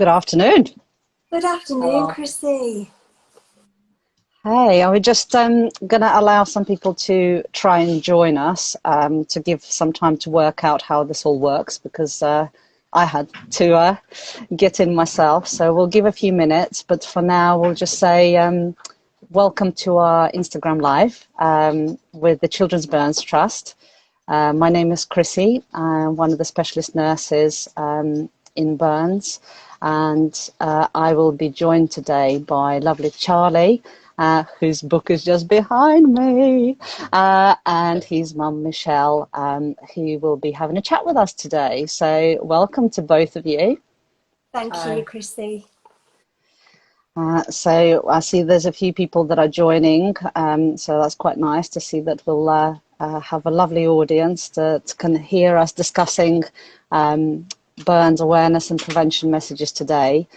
Good afternoon. Good afternoon, Krissie. Hey, I was just going to allow some people to try and join us to give some time to work out how this all works because I had to get in myself. So we'll give a few minutes, but for now we'll just say welcome to our Instagram Live with the Children's Burns Trust. My name is Krissie. I'm one of the specialist nurses in Burns, and I will be joined today by lovely Charlie, whose book is just behind me, and his mum Michelle, who will be having a chat with us today. So welcome to both of you. Thank you, Krissie. So I see there's a few people that are joining, so that's quite nice to see that we'll have a lovely audience that can hear us discussing burns awareness and prevention messages today,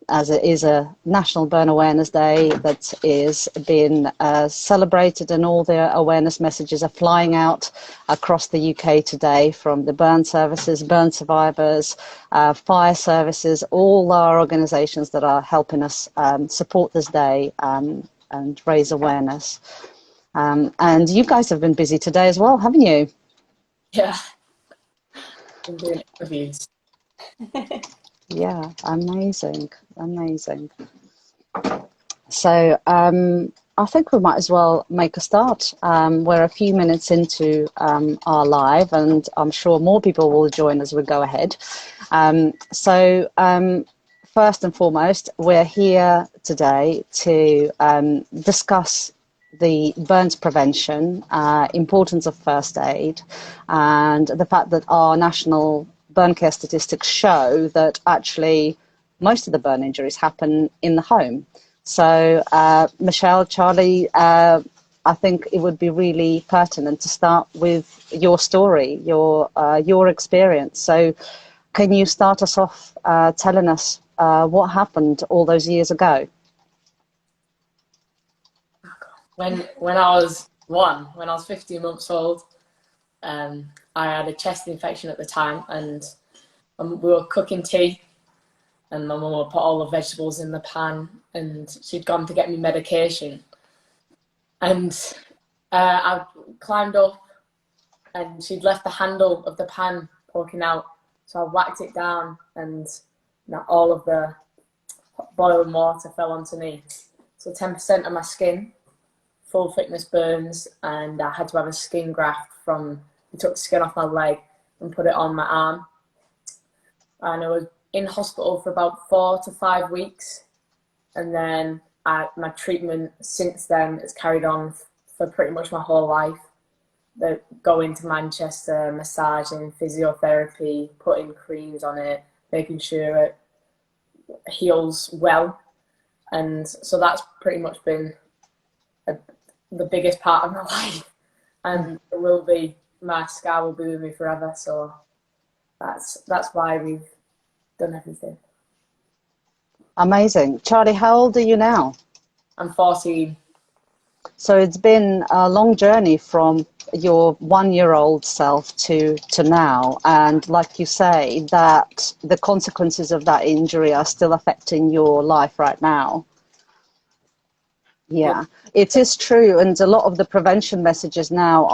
as it is a National Burn Awareness Day that is being celebrated, and all the awareness messages are flying out across the UK today from the burn services, burn survivors, fire services, all our organisations that are helping us support this day and raise awareness. And you guys have been busy today as well, haven't you? Yeah. Been doing interviews. Yeah, amazing. So I think we might as well make a start. We're a few minutes into our live, and I'm sure more people will join as we go ahead. So first and foremost, we're here today to discuss the burns prevention, importance of first aid, and the fact that our national burn care statistics show that actually most of the burn injuries happen in the home. So Michelle, Charlie, I think it would be really pertinent to start with your story, your experience. So can you start us off telling us what happened all those years ago? When I was 15 months old, I had a chest infection at the time, and we were cooking tea, and my mum would put all the vegetables in the pan, and she'd gone to get me medication, and I climbed up, and she'd left the handle of the pan poking out, so I whacked it down, and all of the boiling water fell onto me. So 10% of my skin, full thickness burns, and I had to have a skin graft we took the skin off my leg and put it on my arm. And I was in hospital for about 4 to 5 weeks. And then my treatment since then has carried on for pretty much my whole life. Going to Manchester, massaging, physiotherapy, putting creams on it, making sure it heals well. And so that's pretty much been the biggest part of my life, and my scar will be with me forever. So that's why we've done everything. Amazing. Charlie, how old are you now? I'm 14. So it's been a long journey from your 1-year-old self to now, and like you say, that the consequences of that injury are still affecting your life right now. Yeah, it is true, and a lot of the prevention messages now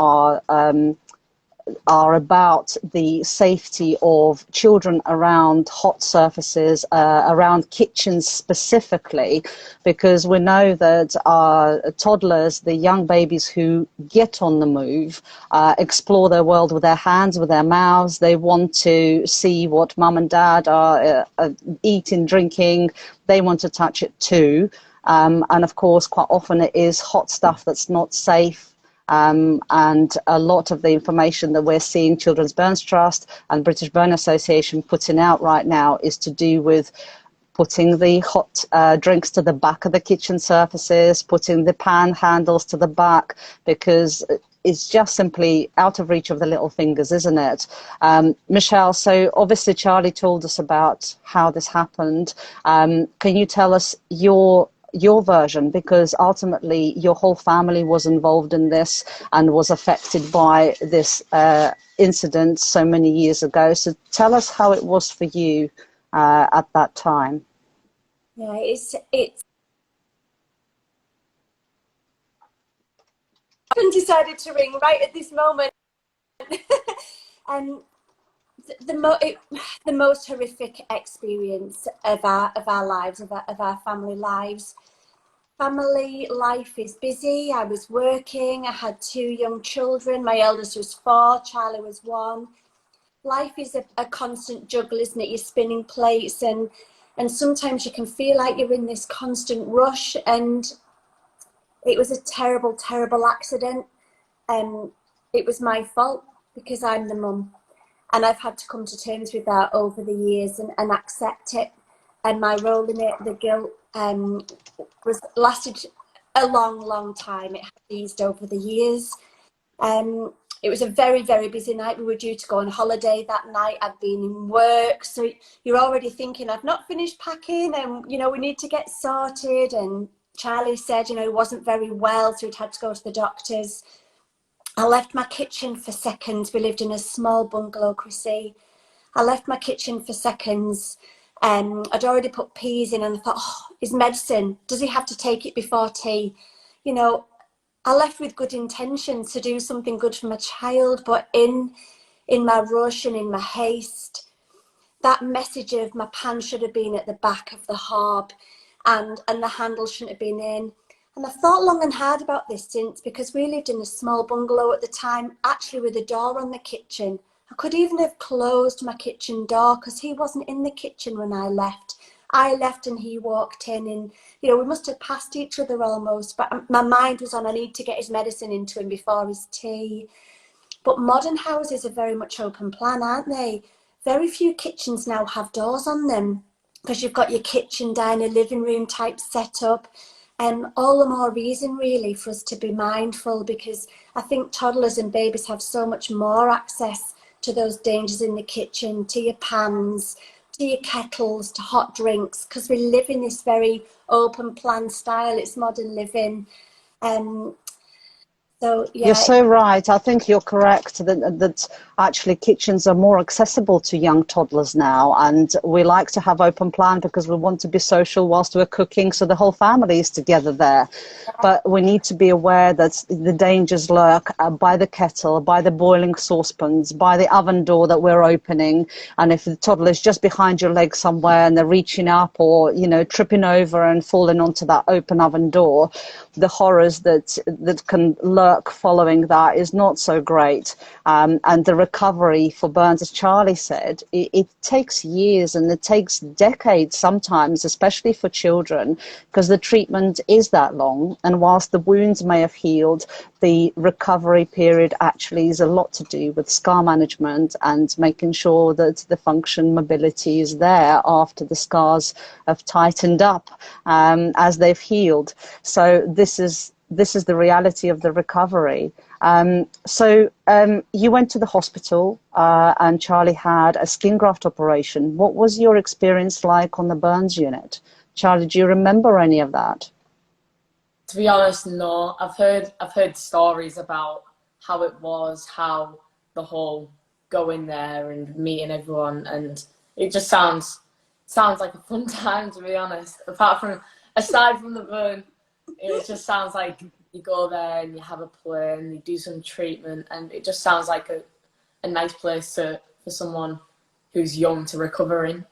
are about the safety of children around hot surfaces, around kitchens specifically, because we know that our toddlers, the young babies who get on the move, explore their world with their hands, with their mouths. They want to see what mum and dad are eating, drinking. They want to touch it too. And of course, quite often it is hot stuff that's not safe. And a lot of the information that we're seeing Children's Burns Trust and British Burn Association putting out right now is to do with putting the hot drinks to the back of the kitchen surfaces, putting the pan handles to the back, because it's just simply out of reach of the little fingers, isn't it? Michelle, so obviously Charlie told us about how this happened. Can you tell us your version, because ultimately your whole family was involved in this and was affected by this incident so many years ago. So tell us how it was for you at that time. Yeah, it's I've decided to ring right at this moment. And the most horrific experience of our lives, of our family lives. Family life is busy. I was working. I had 2 young children. My eldest was 4. Charlie was 1. Life is a constant juggle, isn't it? You're spinning plates, and sometimes you can feel like you're in this constant rush. And it was a terrible, terrible accident. It was my fault because I'm the mum. And I've had to come to terms with that over the years and accept it. And my role in it, the guilt, lasted a long, long time. It has eased over the years. It was a very, very busy night. We were due to go on holiday that night. I'd been in work. So you're already thinking, I've not finished packing and, we need to get sorted. And Charlie said, he wasn't very well, so he'd had to go to the doctors. I left my kitchen for seconds. We lived in a small bungalow, Krissie. I left my kitchen for seconds. I'd already put peas in and I thought, his medicine, does he have to take it before tea? I left with good intentions to do something good for my child, but in my rush and in my haste, that message of my pan should have been at the back of the hob and the handle shouldn't have been in. And I thought long and hard about this since, because we lived in a small bungalow at the time, actually with a door on the kitchen. I could even have closed my kitchen door because he wasn't in the kitchen when I left. I left and he walked in, and we must have passed each other almost, but my mind was on, I need to get his medicine into him before his tea. But modern houses are very much open plan, aren't they? Very few kitchens now have doors on them because you've got your kitchen, diner, living room type setup. And all the more reason really for us to be mindful, because I think toddlers and babies have so much more access to those dangers in the kitchen, to your pans, to your kettles, to hot drinks, because we live in this very open plan style. It's modern living. So, yeah. You're so right. I think you're correct that actually kitchens are more accessible to young toddlers now, and we like to have open plan because we want to be social whilst we're cooking, so the whole family is together there. But we need to be aware that the dangers lurk by the kettle, by the boiling saucepans, by the oven door that we're opening. And if the toddler is just behind your leg somewhere and they're reaching up or, tripping over and falling onto that open oven door, the horrors that can lurk following that is not so great. And the recovery for burns, as Charlie said, it takes years and it takes decades sometimes, especially for children, because the treatment is that long. And whilst the wounds may have healed, the recovery period actually is a lot to do with scar management and making sure that the function mobility is there after the scars have tightened up as they've healed. So this is the reality of the recovery. So you went to the hospital and Charlie had a skin graft operation. What was your experience like on the burns unit? Charlie, do you remember any of that? To be honest, no. I've heard stories about how it was, how the whole going there and meeting everyone, and it just sounds like a fun time, to be honest. Aside from the burn, it just sounds like you go there and you have a play and you do some treatment, and it just sounds like a nice place for someone who's young to recover in.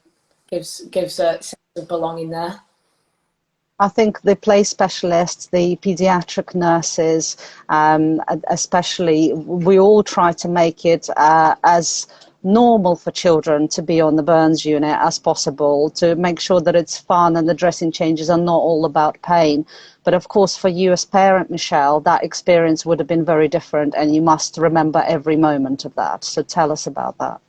Gives a sense of belonging there. I think the play specialists, the paediatric nurses, especially, we all try to make it as normal for children to be on the burns unit as possible, to make sure that it's fun and the dressing changes are not all about pain. But of course, for you as parent, Michelle, that experience would have been very different, and you must remember every moment of that. So tell us about that.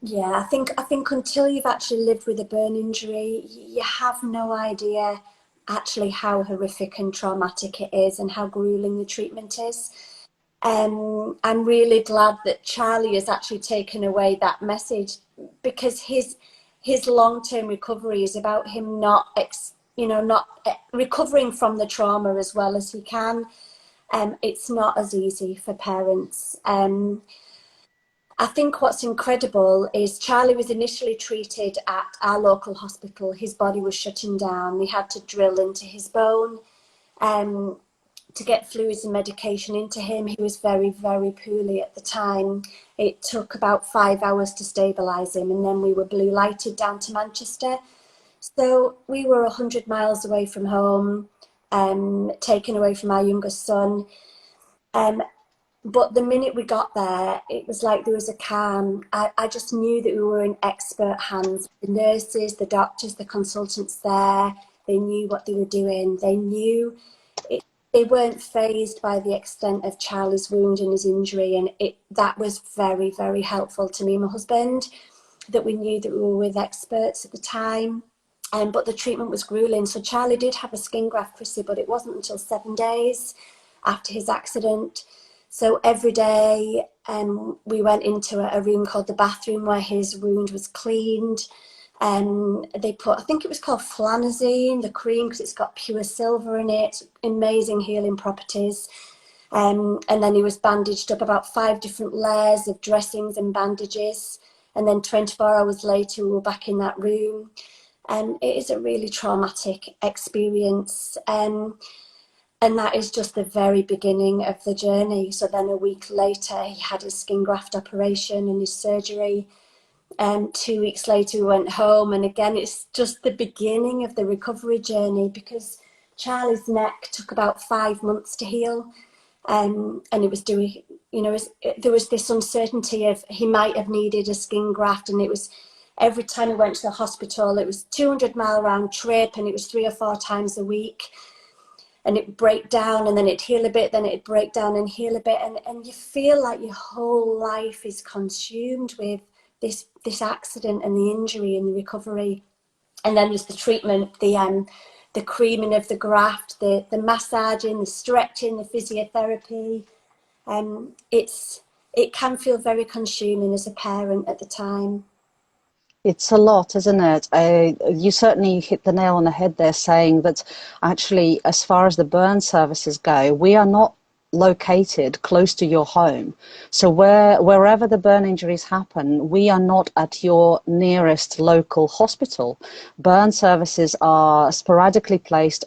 Yeah, I think until you've actually lived with a burn injury, you have no idea actually how horrific and traumatic it is and how grueling the treatment is. I'm really glad that Charlie has actually taken away that message, because his long-term recovery is about him not recovering from the trauma as well as he can. It's not as easy for parents. I think what's incredible is Charlie was initially treated at our local hospital. His body was shutting down. They had to drill into his bone to get fluids and medication into him. He was very, very poorly at the time. It took about 5 hours to stabilise him, and then we were blue lighted down to Manchester. So we were 100 miles away from home, taken away from our youngest son. But the minute we got there, it was like there was a calm. I just knew that we were in expert hands. The nurses, the doctors, the consultants there, they knew what they were doing. They knew it. They weren't fazed by the extent of Charlie's wound and his injury. And that was very, very helpful to me and my husband, that we knew that we were with experts at the time. But the treatment was grueling. So Charlie did have a skin graft, Krissie, but it wasn't until 7 days after his accident. So every day we went into a room called the bathroom where his wound was cleaned. They put, I think it was called flanazine, the cream, because it's got pure silver in it, amazing healing properties. And then he was bandaged up, about 5 different layers of dressings and bandages. And then 24 hours later, we were back in that room. It is a really traumatic experience. And that is just the very beginning of the journey. So then a week later, he had his skin graft operation and his surgery. 2 weeks later, we went home. And again, it's just the beginning of the recovery journey, because Charlie's neck took about 5 months to heal. And it was doing, there was this uncertainty of he might have needed a skin graft. And it was every time he went to the hospital, it was 200-mile round trip, and it was 3 or 4 times a week. And it'd break down, and then it'd heal a bit, then it'd break down and heal a bit. And you feel like your whole life is consumed with this accident and the injury and the recovery. And then there's the treatment, the creaming of the graft, the massaging, the stretching, the physiotherapy. It can feel very consuming as a parent at the time. It's a lot, isn't it? You certainly hit the nail on the head there, saying that actually, as far as the burn services go, we are not located close to your home. So wherever the burn injuries happen, we are not at your nearest local hospital. Burn services are sporadically placed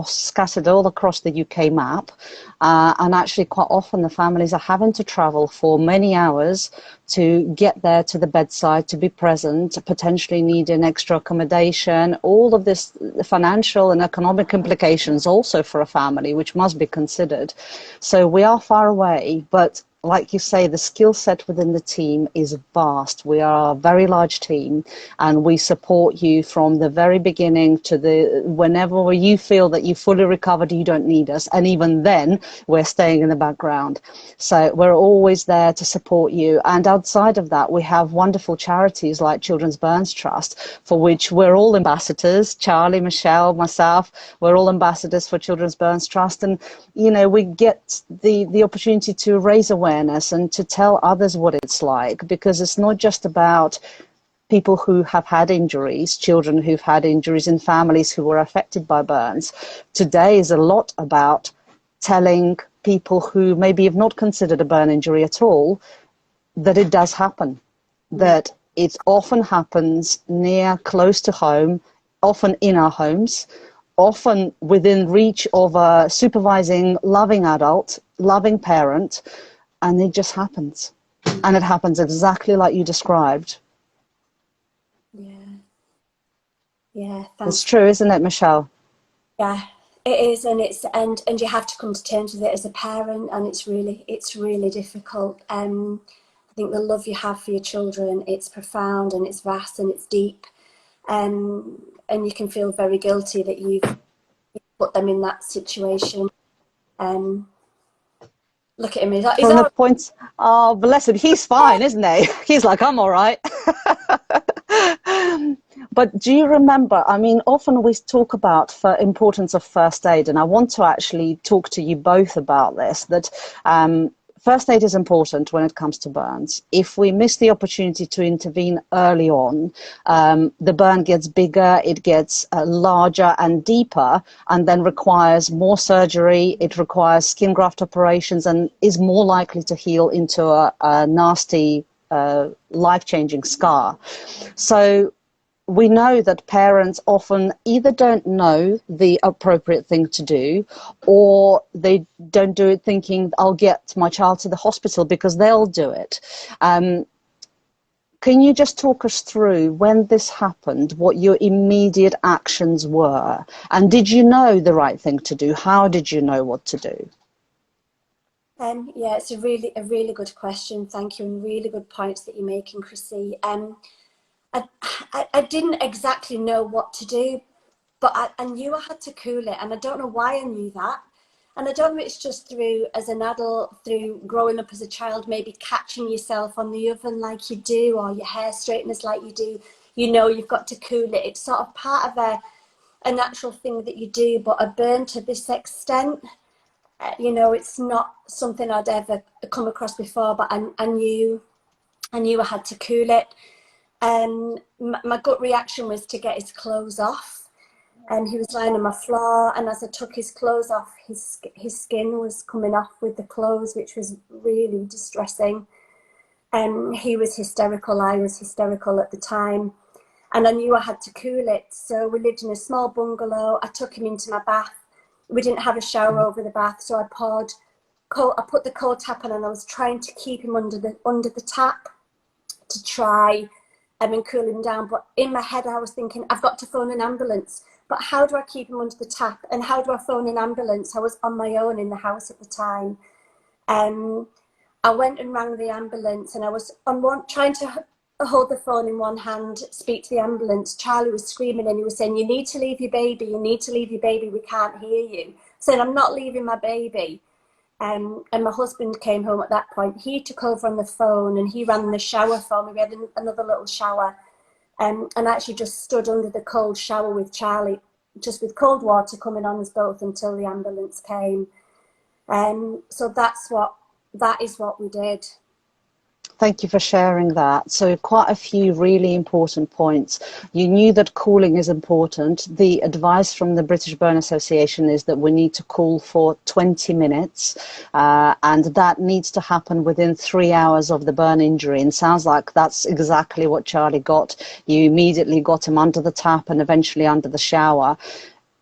scattered all across the UK map. And actually quite often the families are having to travel for many hours to get there to the bedside, to be present, potentially needing extra accommodation, all of this financial and economic implications also for a family, which must be considered. So we are far away, but like you say, the skill set within the team is vast. We are a very large team, and we support you from the very beginning to whenever you feel that you fully recovered, you don't need us. And even then, we're staying in the background. So we're always there to support you. And outside of that, we have wonderful charities like Children's Burns Trust, for which we're all ambassadors. Charlie, Michelle, myself, we're all ambassadors for Children's Burns Trust. And, we get the opportunity to raise awareness and to tell others what it's like, because it's not just about people who have had injuries, children who've had injuries, and families who were affected by burns. Today is a lot about telling people who maybe have not considered a burn injury at all that it does happen, that it often happens close to home, often in our homes, often within reach of a supervising, loving adult, loving parent. And it just happens. And it happens exactly like you described. Yeah. It's true, isn't it, Michelle? Yeah, it is. And you have to come to terms with it as a parent, and it's really difficult. I think the love you have for your children, it's profound and it's vast and it's deep. And you can feel very guilty that you've put them in that situation. Look at him. Is that point? Oh, bless him. He's fine, isn't he? He's like, I'm all right. But do you remember, often we talk about the importance of first aid, and I want to actually talk to you both about this, that first aid is important when it comes to burns. If we miss the opportunity to intervene early on, the burn gets bigger, it gets larger and deeper, and then requires more surgery, it requires skin graft operations, and is more likely to heal into a nasty life-changing scar. So we know that parents often either don't know the appropriate thing to do, or they don't do it thinking, I'll get my child to the hospital because they'll do it. Can you just talk us through when this happened, what your immediate actions were? And did you know the right thing to do? How did you know what to do? Yeah, it's a really good question. Thank you, and really good points that you're making, Krissie. I didn't exactly know what to do, but I knew I had to cool it, and I don't know why I knew that. And I don't know if it's just through, as an adult, through growing up as a child, maybe catching yourself on the oven like you do, or your hair straighteners like you do. You know you've got to cool it. It's sort of part of a natural thing that you do, but a burn to this extent, you know, it's not something I'd ever come across before, but I knew I had to cool it. My gut reaction was to get his clothes off. And he was lying on my floor, and as I took his clothes off, his skin was coming off with the clothes, which was really distressing. He was hysterical, I was hysterical at the time, and I knew I had to cool it. So we lived in a small bungalow. I took him into my bath. We didn't have a shower over the bath, so I put the cold tap on, and I was trying to keep him under the tap to try and cool him down. But in my head, I was thinking, I've got to phone an ambulance. But how do I keep him under the tap? And how do I phone an ambulance? I was on my own in the house at the time. I went and rang the ambulance, and I was trying to hold the phone in one hand, speak to the ambulance. Charlie was screaming, and he was saying, you need to leave your baby, you need to leave your baby, we can't hear you. I said, I'm not leaving my baby. And my husband came home at that point. He took over on the phone, and he ran the shower for me. We had another little shower. And I actually just stood under the cold shower with Charlie, just with cold water coming on us both until the ambulance came. So that is what we did. Thank you for sharing that. So quite a few really important points. You knew that cooling is important. The advice from the British Burn Association is that we need to cool for 20 minutes, and that needs to happen within 3 hours of the burn injury. And sounds like that's exactly what Charlie got. You immediately got him under the tap and eventually under the shower.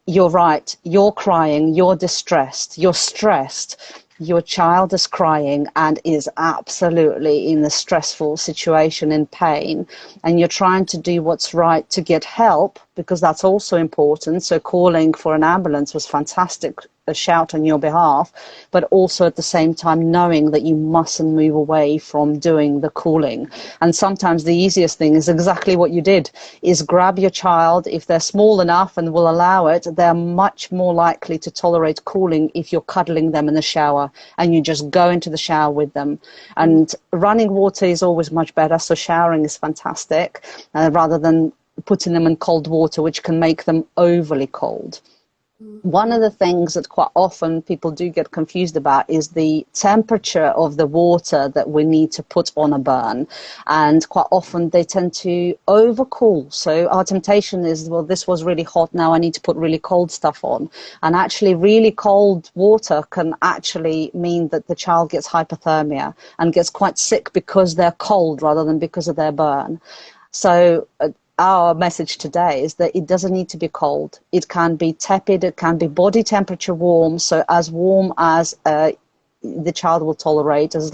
You're right. You're crying. You're distressed. You're stressed. Your child is crying and is absolutely in a stressful situation, in pain, and you're trying to do what's right to get help, because that's also important. So calling for an ambulance was fantastic, a shout on your behalf, but also at the same time knowing that you mustn't move away from doing the cooling. And sometimes the easiest thing is exactly what you did, is grab your child. If they're small enough and will allow it, they're much more likely to tolerate cooling if you're cuddling them in the shower and you just go into the shower with them. And running water is always much better, so showering is fantastic, rather than putting them in cold water, which can make them overly cold. One of the things that quite often people do get confused about is the temperature of the water that we need to put on a burn. And quite often they tend to overcool. So our temptation is, well, this was really hot, now I need to put really cold stuff on. And actually really cold water can actually mean that the child gets hypothermia and gets quite sick because they're cold rather than because of their burn. So our message today is that it doesn't need to be cold. It can be tepid, it can be body temperature warm, so as warm as the child will tolerate, as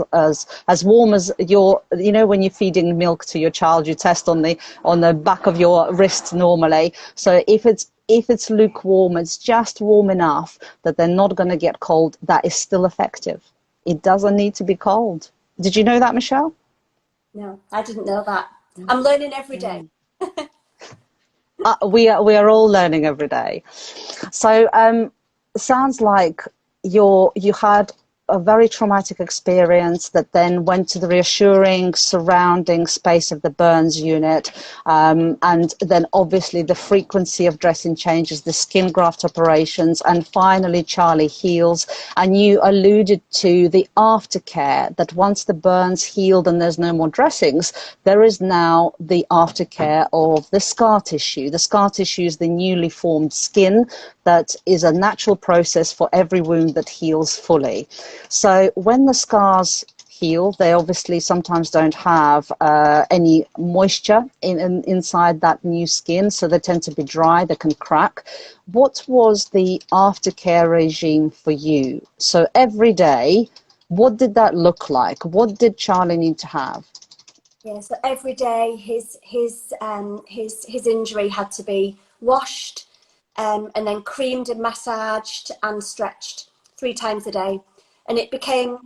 warm as your, you know, when you're feeding milk to your child, you test on the back of your wrist normally. So if it's lukewarm, it's just warm enough that they're not going to get cold, that is still effective. It doesn't need to be cold. Did you know that, Michelle? No, I didn't know that. I'm learning every day. We are all learning every day. So sounds like you had a very traumatic experience that then went to the reassuring surrounding space of the burns unit, and then obviously the frequency of dressing changes, the skin graft operations, and finally Charlie heals. And you alluded to the aftercare, that once the burns healed and there's no more dressings, there is now the aftercare of the scar tissue. The scar tissue is the newly formed skin that is a natural process for every wound that heals fully. So when the scars heal, they obviously sometimes don't have any moisture inside that new skin, so they tend to be dry, they can crack. What was the aftercare regime for you? So every day, what did that look like? What did Charlie need to have? Yeah, so every day his injury had to be washed, and then creamed and massaged and stretched 3 times a day. And it became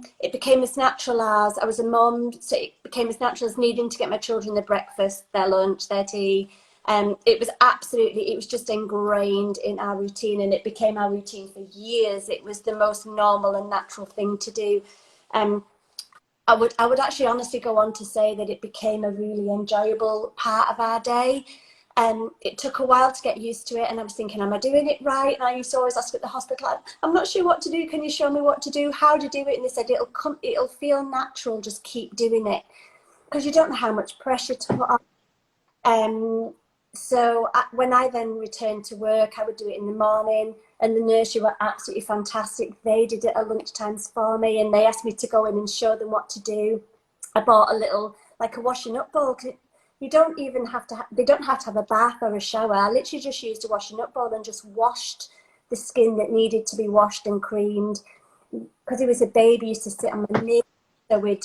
as natural as, I was a mum, so it became as natural as needing to get my children their breakfast, their lunch, their tea. It was just ingrained in our routine, and it became our routine for years. It was the most normal and natural thing to do. I would actually honestly go on to say that it became a really enjoyable part of our day. It took a while to get used to it, and I was thinking, am I doing it right? And I used to always ask at the hospital, I'm not sure what to do. Can you show me what to do? How do you do it? And they said, it'll feel natural. Just keep doing it, because you don't know how much pressure to put on. When I then returned to work, I would do it in the morning, and the nursery were absolutely fantastic. They did it at lunchtimes for me, and they asked me to go in and show them what to do. I bought a little, like a washing up bowl. You don't even have to, they don't have to have a bath or a shower. I literally just used a washing up bowl and just washed the skin that needed to be washed and creamed. Because he was a baby, he used to sit on my knee. So we'd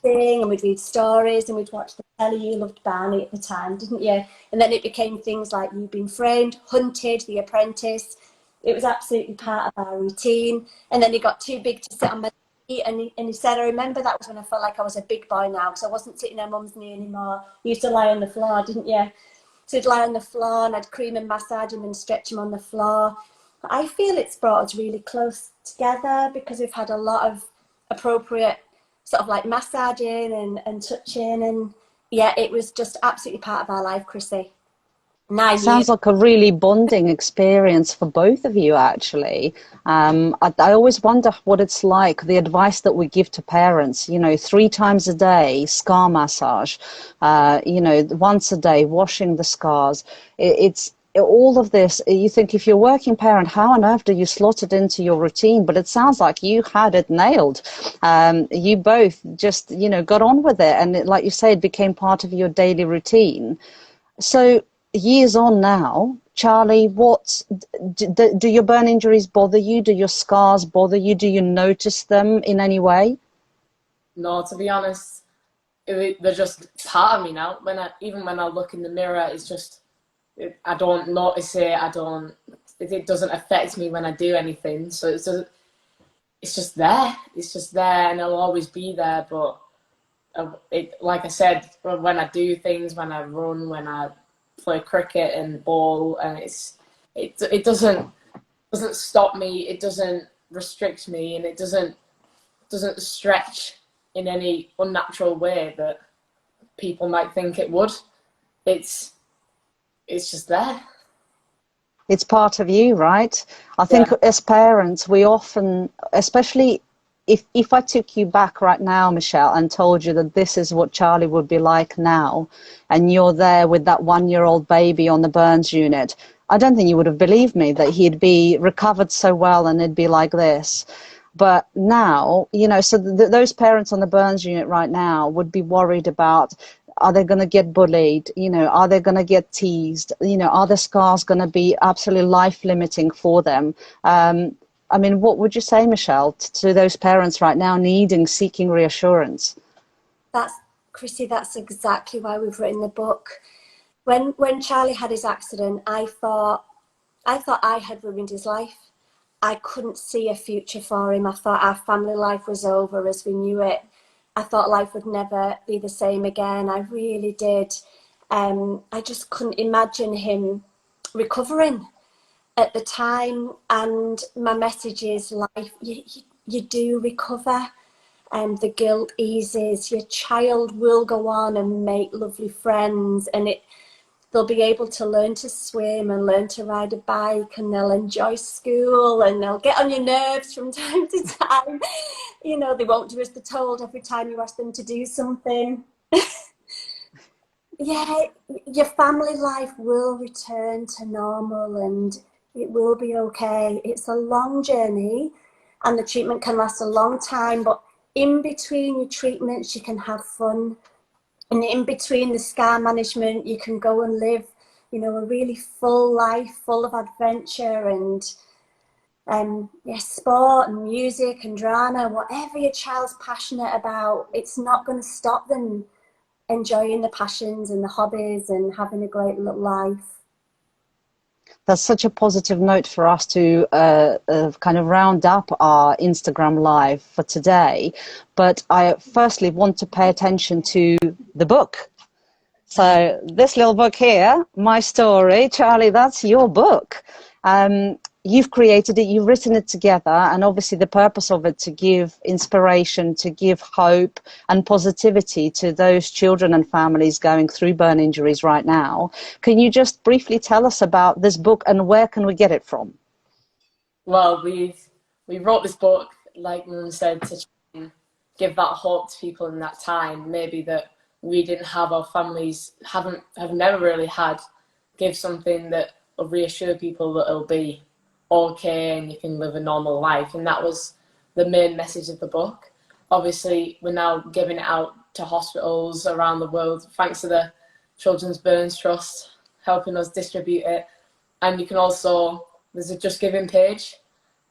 sing and we'd read stories and we'd watch the telly. You loved Barney at the time, didn't you? And then it became things like You've Been Framed, Hunted, The Apprentice. It was absolutely part of our routine. And then he got too big to sit on my knee, and he said, I remember that was when I felt like I was a big boy now, because I wasn't sitting on mum's knee anymore. You used to lie on the floor, didn't you? So he'd lie on the floor, and I'd cream and massage him and stretch him on the floor. But I feel it's brought us really close together, because we've had a lot of appropriate sort of like massaging and touching, and yeah, it was just absolutely part of our life, Krissie. 9 years. Sounds like a really bonding experience for both of you, actually. I always wonder what it's like, the advice that we give to parents, 3 times a day, scar massage, once a day, washing the scars. It's all of this. You think, if you're a working parent, how on earth do you slot it into your routine? But it sounds like you had it nailed. You both just, got on with it. And like you say, it became part of your daily routine. So years on now, Charlie, do your burn injuries bother you? Do your scars bother you? Do you notice them in any way? No, to be honest, they're just part of me now. Even when I look in the mirror, it's just, I don't notice it. It doesn't affect me when I do anything. So it's just there. It's just there, and it'll always be there. But like I said, when I do things, when I run, when I play cricket and ball, and it doesn't stop me. It doesn't restrict me, and it doesn't stretch in any unnatural way that people might think it would. It's just there. It's part of you, right? I think Yeah. as parents, we often, especially if I took you back right now, Michelle, and told you that this is what Charlie would be like now, and you're there with that 1-year-old baby on the burns unit, I don't think you would have believed me that he'd be recovered so well and it'd be like this. But now, so those parents on the burns unit right now would be worried about, are they going to get bullied? Are they going to get teased? Are the scars going to be absolutely life-limiting for them? What would you say, Michelle, to those parents right now seeking reassurance? Krissie, that's exactly why we've written the book. When Charlie had his accident, I thought I had ruined his life. I couldn't see a future for him. I thought our family life was over as we knew it. I thought life would never be the same again. I really did. I just couldn't imagine him recovering at the time. And my message is, life, you do recover, and the guilt eases. Your child will go on and make lovely friends, and they'll be able to learn to swim and learn to ride a bike, and they'll enjoy school, and they'll get on your nerves from time to time. They won't do as they're told every time you ask them to do something. Yeah, your family life will return to normal, and It will be okay. It's a long journey and the treatment can last a long time, but in between your treatments, you can have fun. And in between the scar management, you can go and live, you know, a really full life, full of adventure and sport and music and drama, whatever your child's passionate about, it's not going to stop them enjoying the passions and the hobbies and having a great life. That's such a positive note for us to kind of round up our Instagram Live for today. But I firstly want to pay attention to the book. So this little book here, My Story, Charlie, that's your book. You've created it, you've written it together, and obviously the purpose of it to give inspiration, to give hope and positivity to those children and families going through burn injuries right now. Can you just briefly tell us about this book and where can we get it from? Well, we wrote this book, like Mum said, to try and give that hope to people in that time, maybe that we didn't have, our families have never really had. Give something that will reassure people that it'll be okay and you can live a normal life. And that was the main message of the book. Obviously, we're now giving it out to hospitals around the world, thanks to the Children's Burns Trust helping us distribute it. And you can also, there's a Just Giving page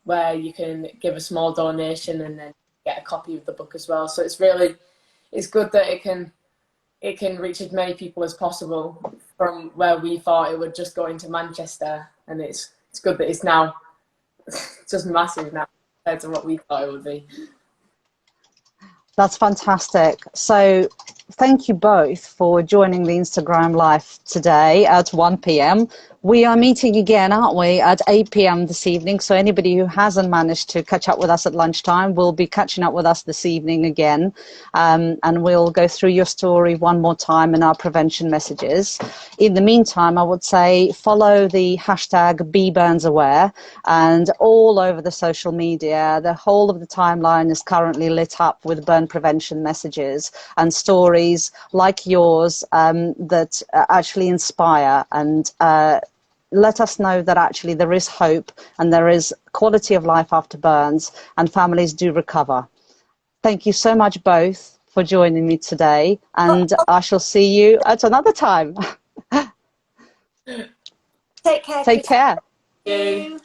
where you can give a small donation and then get a copy of the book as well. So it's good that it can reach as many people as possible from where we thought it would just go into Manchester, and it's good that it's now just massive now compared to what we thought it would be. That's fantastic. So thank you both for joining the Instagram Live today at 1 p.m. We are meeting again, aren't we, at 8 p.m. this evening. So anybody who hasn't managed to catch up with us at lunchtime will be catching up with us this evening again. And we'll go through your story one more time and our prevention messages. In the meantime, I would say follow the hashtag #BeBurnsAware, and all over the social media, the whole of the timeline is currently lit up with burn prevention messages and stories like yours that actually inspire and let us know that actually there is hope and there is quality of life after burns and families do recover. Thank you so much both for joining me today, and I shall see you at another time. Take care. Take care. Thank you.